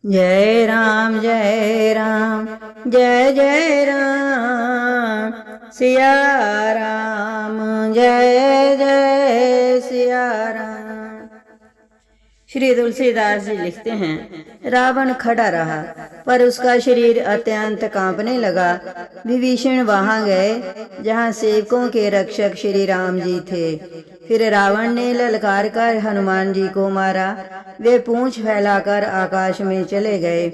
जय राम जय राम जय जय राम सिया राम जय जय सिया राम। श्री तुलसीदास जी लिखते हैं, रावण खड़ा रहा पर उसका शरीर अत्यंत कांपने लगा। विभीषण वहां गए जहां सेवकों के रक्षक श्री राम जी थे। फिर रावण ने ललकार कर हनुमान जी को मारा। वे पूंछ फैलाकर आकाश में चले गए।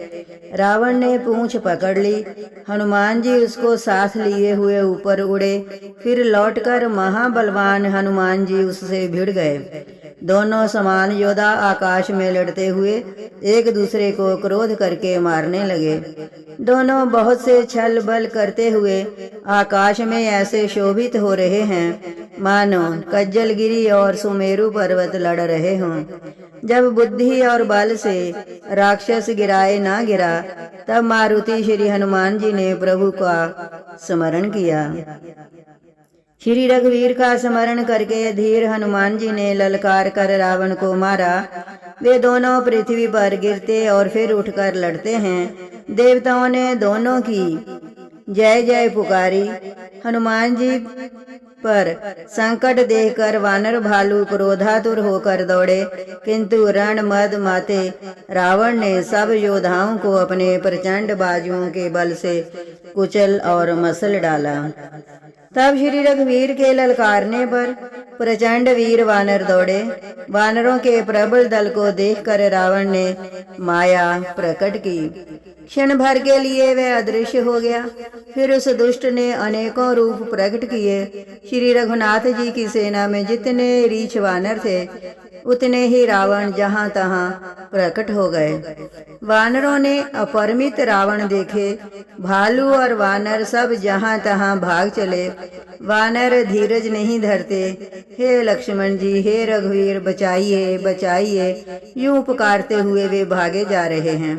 रावण ने पूंछ पकड़ ली। हनुमान जी उसको साथ लिए हुए ऊपर उड़े। फिर लौटकर महाबलवान हनुमान जी उससे भिड़ गए। दोनों समान योद्धा आकाश में लड़ते हुए एक दूसरे को क्रोध करके मारने लगे। दोनों बहुत से छल बल करते हुए आकाश में ऐसे शोभित हो रहे हैं मानो कज्जलगिरी और सुमेरु पर्वत लड़ रहे हों। जब बुद्धि और बल से राक्षस गिराए ना गिरा, तब मारुति श्री हनुमान जी ने प्रभु का स्मरण किया। श्री रघुवीर का स्मरण करके धीर हनुमान जी ने ललकार कर रावण को मारा। वे दोनों पृथ्वी पर गिरते और फिर उठकर लड़ते हैं। देवताओं ने दोनों की जय जय पुकारी। हनुमान जी पर संकट देखकर वानर भालू क्रोधातुर होकर दौड़े, किंतु रण मद माते रावण ने सब योद्धाओं को अपने प्रचंड बाजुओं के बल से कुचल और मसल डाला। तब श्री रघुवीर के ललकारने पर प्रचंड वीर वानर दौड़े। वानरों के प्रबल दल को देखकर रावण ने माया प्रकट की। क्षण भर के लिए वह अदृश्य हो गया। फिर उस दुष्ट ने अनेकों रूप प्रकट किए। श्री रघुनाथ जी की सेना में जितने रीछ वानर थे, उतने ही रावण जहां तहां प्रकट हो गए। वानरों ने अपरिमित रावण देखे। भालू और वानर सब जहां तहां भाग चले। वानर धीरज नहीं धरते। हे लक्ष्मण जी, हे रघुवीर, बचाइए बचाइए, यूं पुकारते हुए वे भागे जा रहे हैं।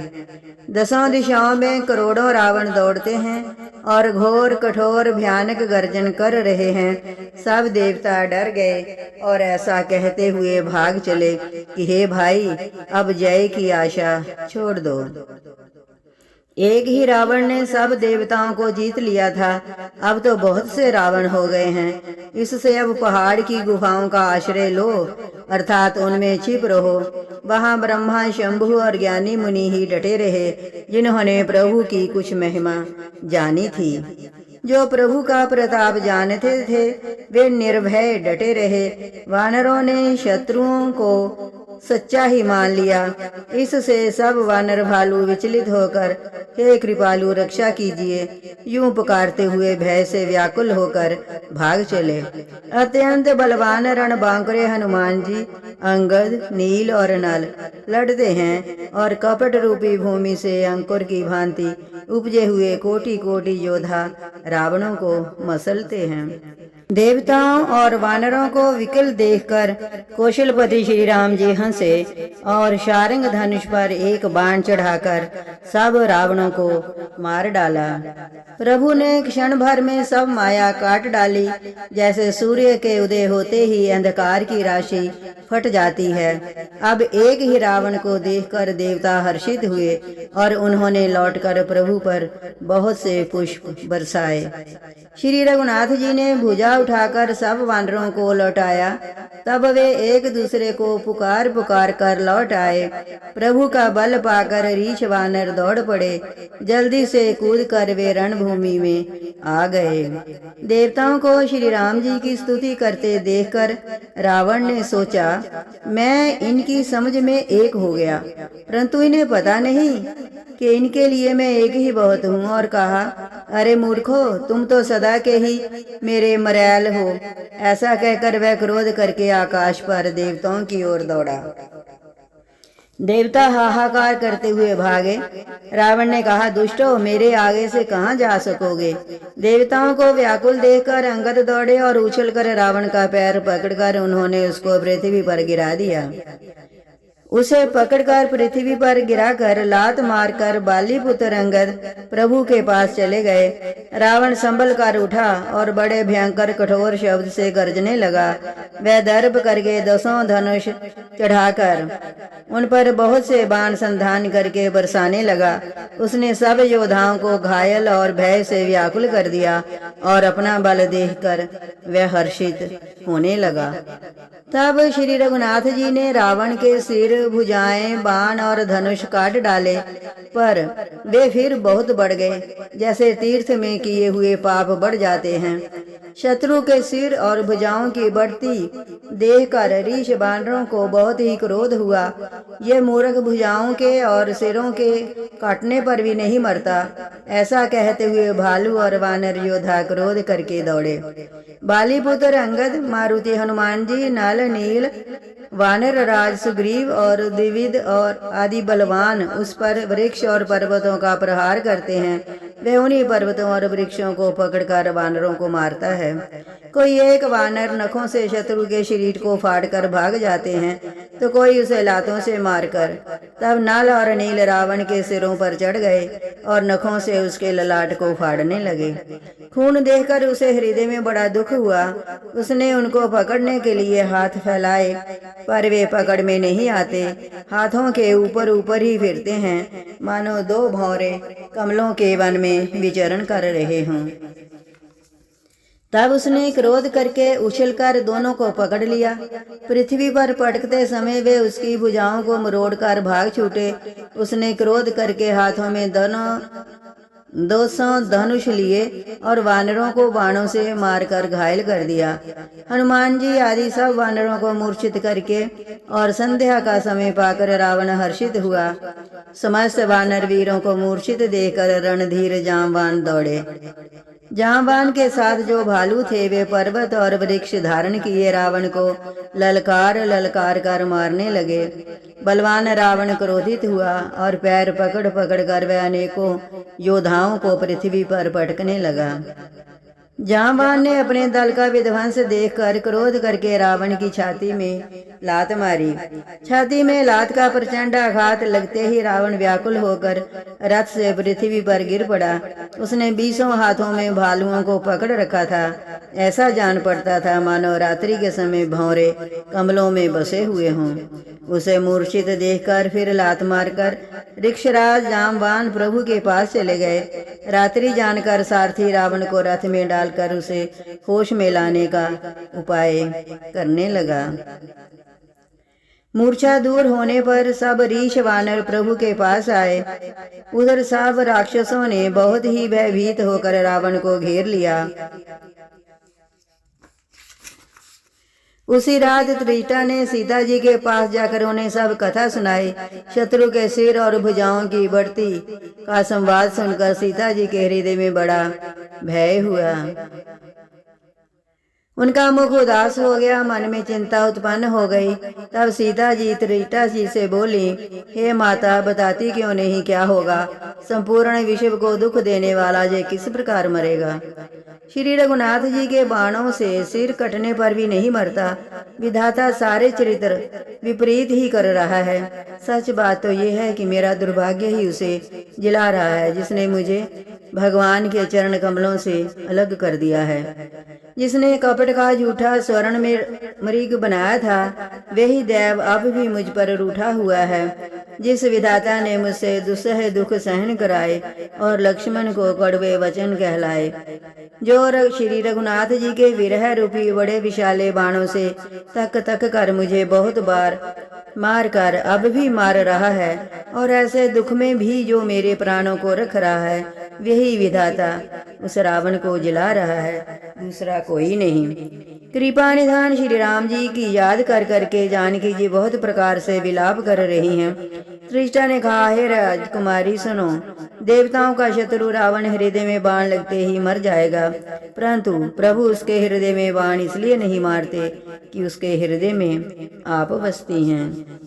दसों दिशाओं में करोड़ों रावण दौड़ते हैं और घोर कठोर भयानक गर्जन कर रहे हैं। सब देवता डर गए और ऐसा कहते हुए भाग चले कि हे भाई, अब जय की आशा छोड़ दो। एक ही रावण ने सब देवताओं को जीत लिया था, अब तो बहुत से रावण हो गए हैं। इससे अब पहाड़ की गुफाओं का आश्रय लो, अर्थात उनमें छिप रहो। वहां ब्रह्मा, शंभु और ज्ञानी मुनि ही डटे रहे, जिन्होंने प्रभु की कुछ महिमा जानी थी। जो प्रभु का प्रताप जानते थे, वे निर्भय डटे रहे। वानरों ने शत्रुओं को सच्चा ही मान लिया। इससे सब वानर भालू विचलित होकर हे कृपालु रक्षा कीजिए, यूं पुकारते हुए भय से व्याकुल होकर भाग चले। अत्यंत बलवान रणबांकुरे हनुमान जी अंगद, नील और नल लड़ते हैं और कपट रूपी भूमि से अंकुर की भांति उपजे हुए कोटि कोटि योद्धा रावणों को मसलते हैं। देवताओं और वानरों को विकल देखकर कौशलपति श्री राम जी हंसे और शारंग धनुष पर एक बाण चढ़ाकर सब रावणों को मार डाला। प्रभु ने क्षण भर में सब माया काट डाली। जैसे सूर्य के उदय होते ही अंधकार की राशि फट जाती है। अब एक ही रावण को देखकर देवता हर्षित हुए और उन्होंने लौटकर प्रभु पर बहुत से पुष्प बरसाए। श्री रघुनाथ जी ने भुजा उठाकर सब वानरों को लौटाया। तब वे एक दूसरे को पुकार पुकार कर लौट आए। प्रभु का बल पाकर रीछ वानर दौड़ पड़े। जल्दी से कूद कर वे रणभूमि में आ गए। देवताओं को श्री राम जी की स्तुति करते देखकर रावण ने सोचा, मैं इनकी समझ में एक हो गया, परंतु इन्हें पता नहीं कि इनके लिए मैं एक ही बहुत हूँ, और कहा, अरे मूर्खो, तुम तो सदा के ही मेरे मरैल हो। ऐसा कहकर वह क्रोध करके आकाश पर देवताओं की ओर दौड़ा। देवता हाहाकार करते हुए भागे। रावण ने कहा, दुष्टो, मेरे आगे से कहाँ जा सकोगे। देवताओं को व्याकुल देखकर अंगद दौड़े और उछलकर रावण का पैर पकड़कर उन्होंने उसको पृथ्वी पर गिरा दिया। उसे पकड़कर पृथ्वी पर गिराकर लात मारकर बाली पुत्र अंगद प्रभु के पास चले गए। रावण संभल कर उठा और बड़े भयंकर कठोर शब्द से गरजने लगा। वह दर्प करके 10 धनुष चढ़ाकर उन पर बहुत से बाण संधान करके बरसाने लगा। उसने सब योद्धाओं को घायल और भय से व्याकुल कर दिया और अपना बल देखकर वह हर्षित होने लगा। तब श्री रघुनाथ जी ने रावण के सिर, भुजाएं, बाण और धनुष काट डाले, पर वे फिर बहुत बढ़ गए, जैसे तीर्थ में किए हुए पाप बढ़ जाते हैं। शत्रु के सिर और भुजाओं की बढ़ती देखकर ऋष वानरों को बहुत ही क्रोध हुआ। ये मूर्ख भुजाओं के और सिरों के काटने पर भी नहीं मरता। ऐसा कहते हुए भालू और वानर योद्धा क्रोध करके दौड़े। बालीपुत्र अंगद, मारुति हनुमान जी, नल, नील, वानर राज सुग्रीव और द्विविद और आदि बलवान उस पर वृक्ष और पर्वतों का प्रहार करते हैं। वे उन्हीं पर्वतों और वृक्षों को पकड़कर वानरों को मारता है। कोई एक वानर नखों से शत्रु के शरीर को फाड़कर भाग जाते हैं, तो कोई उसे लातों से मारकर। तब नल और नील रावण के सिरों पर चढ़ गए और नखों से उसके ललाट को फाड़ने लगे। खून देखकर उसे हृदय में बड़ा दुख हुआ। उसने उनको पकड़ने के लिए हाथ फैलाए, पर वे पकड़ में नहीं आते। हाथों के ऊपर ऊपर ही फिरते हैं, मानो 2 भौरे कमलों के वन में विचरण कर रहे हों। तब उसने क्रोध करके उछलकर दोनों को पकड़ लिया। पृथ्वी पर पटकते समय वे उसकी भुजाओं को मरोड़कर भाग छूटे। उसने क्रोध करके हाथों में 200 धनुष लिए और वानरों को बाणों से मारकर घायल कर दिया। हनुमान जी आदि सब वानरों को मूर्छित करके और संध्या का समय पाकर रावण हर्षित हुआ। समस्त वानर वीरों को मूर्छित देखकर रणधीर जांबान दौड़े। जांबान के साथ जो भालू थे वे पर्वत और वृक्ष धारण किए रावण को ललकार ललकार कर मारने लगे। बलवान रावण क्रोधित हुआ और पैर पकड़ पकड़ कर वह अनेकों योद्धाओं को पृथ्वी पर पटकने लगा। जांबान ने अपने दल का विध्वंस देखकर क्रोध करके रावण की छाती में लात मारी। छाती में लात का प्रचंड आघात लगते ही रावण व्याकुल होकर रथ से पृथ्वी पर गिर पड़ा। उसने 20 हाथों में भालुओं को पकड़ रखा था। ऐसा जान पड़ता था मानो रात्रि के समय भौरे कमलों में बसे हुए हों। उसे मूर्छित देखकर फिर लात मारकर ऋक्षराज जांबान प्रभु के पास चले गए। रात्रि जानकर सारथी रावण को रथ में डालकर उसे होश में लाने का उपाय करने लगा। मूर्छा दूर होने पर सब ऋष वानर प्रभु के पास आए। उधर सब राक्षसों ने बहुत ही भयभीत होकर रावण को घेर लिया। उसी रात त्रिष्टा ने सीता जी के पास जाकर उन्हें सब कथा सुनाई। शत्रु के सिर और भुजाओं की बढ़ती का संवाद सुनकर सीता जी के हृदय में बड़ा भय हुआ। उनका मुख उदास हो गया, मन में चिंता उत्पन्न हो गई। तब सीता जी त्रिष्टा जी से बोली, हे माता, बताती क्यों नहीं क्या होगा? संपूर्ण विश्व को दुख देने वाला ये किस प्रकार मरेगा? श्री रघुनाथ जी के बाणों से सिर कटने पर भी नहीं मरता। विधाता सारे चरित्र विपरीत ही कर रहा है। सच बात तो ये है कि मेरा दुर्भाग्य ही उसे जिला रहा है जिसने मुझे भगवान के चरण कमलों से अलग कर दिया है। जिसने कपट का झूठा स्वर्ण में मृग बनाया था, वही देव अब भी मुझ पर रूठा हुआ है। जिस विधाता ने मुझसे दुस्सह दुख सहन कराए और लक्ष्मण को कड़वे वचन कहलाए, जो श्री रघुनाथ जी के विरह रूपी बड़े विशाले बाणों से तक तक कर मुझे बहुत बार मार कर अब भी मार रहा है, और ऐसे दुख में भी जो मेरे प्राणों को रख रहा है, वही विधाता उस रावण को जिला रहा है, दूसरा कोई नहीं। कृपा निधान श्री राम जी की याद कर करके जानकी जी बहुत प्रकार से विलाप कर रही हैं। त्रिष्टा ने कहा, हे राजकुमारी सुनो, देवताओं का शत्रु रावण हृदय में बाण लगते ही मर जाएगा, परंतु प्रभु उसके हृदय में बाण इसलिए नहीं मारते कि उसके हृदय में आप बसती हैं।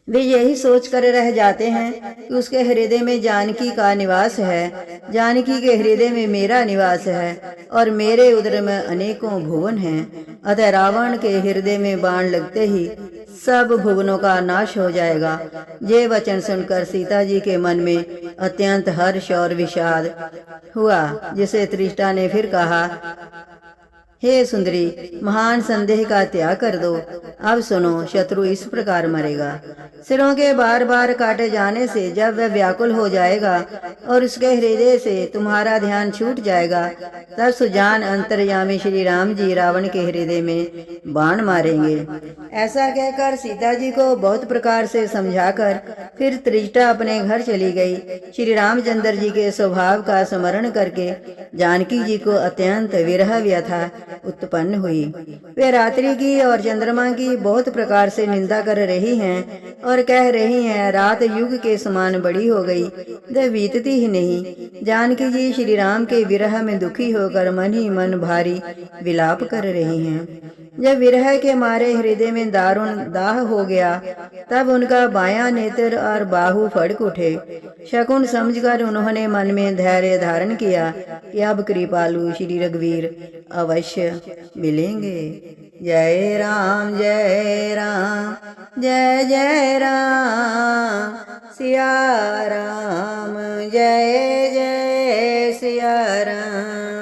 वे यही सोच कर रह जाते हैं कि उसके हृदय में जानकी का निवास है, जानकी के हृदय में मेरा निवास है, और मेरे उदर में अनेकों भुवन हैं। अतः रावण के हृदय में बाण लगते ही सब भुवनों का नाश हो जाएगा। ये वचन सुनकर सीता जी के मन में अत्यंत हर्ष और विषाद हुआ, जिसे त्रिष्टा ने फिर कहा, हे सुंदरी, महान संदेह का त्याग कर दो। अब सुनो, शत्रु इस प्रकार मरेगा। सिरों के बार बार काटे जाने से जब वह व्याकुल हो जाएगा और उसके हृदय से तुम्हारा ध्यान छूट जाएगा, तब सुजान अंतर्यामी श्री राम जी रावण के हृदय में बाण मारेंगे। ऐसा कहकर सीता जी को बहुत प्रकार से समझाकर फिर त्रिष्टा अपने घर चली गई। श्री रामचंद्र जी के स्वभाव का स्मरण करके जानकी जी को अत्यंत विरह व्यथा उत्पन्न हुई। वे रात्रि की और चंद्रमा की बहुत प्रकार से निंदा कर रही हैं और कह रही हैं, रात युग के समान बड़ी हो गई, वह बीतती ही नहीं। जानकी जी श्री राम के विरह में दुखी होकर मन ही मन भारी विलाप कर रही हैं। जब विरह के मारे हृदय में दारुण दाह हो गया, तब उनका बायां नेत्र और बाहु फड़क उठे। शकुन समझकर उन्होंने मन में धैर्य धारण किया कि अब कृपालु श्री रघुवीर अवश्य मिलेंगे। जय राम जय राम, जय जय राम, सिया राम, जय जय सिया राम।